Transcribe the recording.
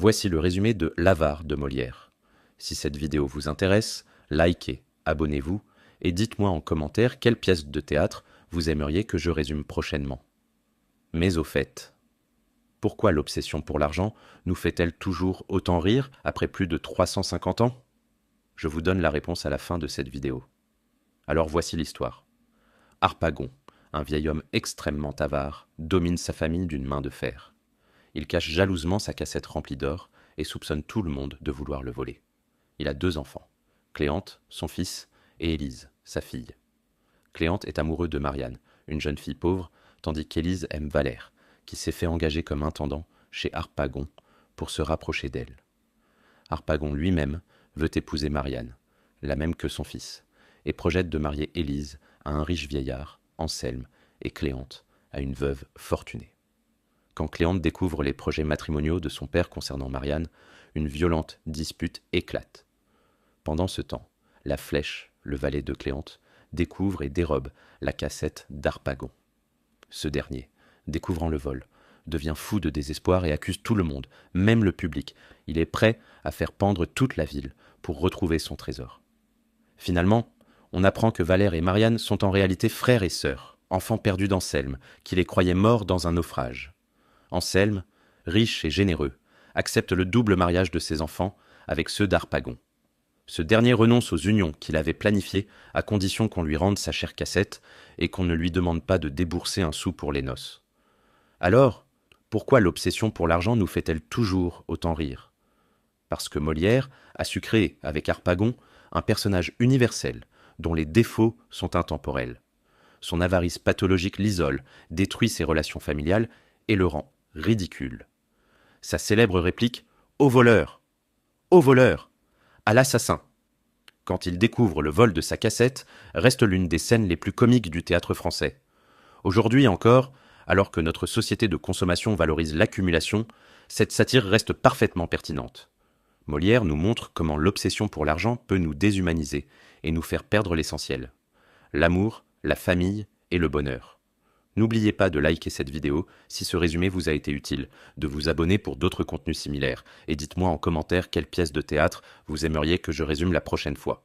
Voici le résumé de L'Avare de Molière. Si cette vidéo vous intéresse, likez, abonnez-vous et dites-moi en commentaire quelle pièce de théâtre vous aimeriez que je résume prochainement. Mais au fait, pourquoi l'obsession pour l'argent nous fait-elle toujours autant rire après plus de 350 ans? Je vous donne la réponse à la fin de cette vidéo. Alors voici l'histoire. Harpagon, un vieil homme extrêmement avare, domine sa famille d'une main de fer. Il cache jalousement sa cassette remplie d'or et soupçonne tout le monde de vouloir le voler. Il a 2 enfants, Cléante, son fils, et Élise, sa fille. Cléante est amoureux de Marianne, une jeune fille pauvre, tandis qu'Élise aime Valère, qui s'est fait engager comme intendant chez Harpagon pour se rapprocher d'elle. Harpagon lui-même veut épouser Marianne, la même que son fils, et projette de marier Élise à un riche vieillard, Anselme, et Cléante à une veuve fortunée. Quand Cléante découvre les projets matrimoniaux de son père concernant Marianne, une violente dispute éclate. Pendant ce temps, la Flèche, le valet de Cléante, découvre et dérobe la cassette d'Harpagon. Ce dernier, découvrant le vol, devient fou de désespoir et accuse tout le monde, même le public. Il est prêt à faire pendre toute la ville pour retrouver son trésor. Finalement, on apprend que Valère et Marianne sont en réalité frères et sœurs, enfants perdus d'Anselme, qui les croyait morts dans un naufrage. Anselme, riche et généreux, accepte le double mariage de ses enfants avec ceux d'Harpagon. Ce dernier renonce aux unions qu'il avait planifiées à condition qu'on lui rende sa chère cassette et qu'on ne lui demande pas de débourser un sou pour les noces. Alors, pourquoi l'obsession pour l'argent nous fait-elle toujours autant rire? Parce que Molière a su créer, avec Harpagon, un personnage universel dont les défauts sont intemporels. Son avarice pathologique l'isole, détruit ses relations familiales et le rend ridicule. Sa célèbre réplique « Au voleur ! Au voleur ! À l'assassin !» quand il découvre le vol de sa cassette, reste l'une des scènes les plus comiques du théâtre français. Aujourd'hui encore, alors que notre société de consommation valorise l'accumulation, cette satire reste parfaitement pertinente. Molière nous montre comment l'obsession pour l'argent peut nous déshumaniser et nous faire perdre l'essentiel. L'amour, la famille et le bonheur. N'oubliez pas de liker cette vidéo si ce résumé vous a été utile, de vous abonner pour d'autres contenus similaires, et dites-moi en commentaire quelle pièce de théâtre vous aimeriez que je résume la prochaine fois.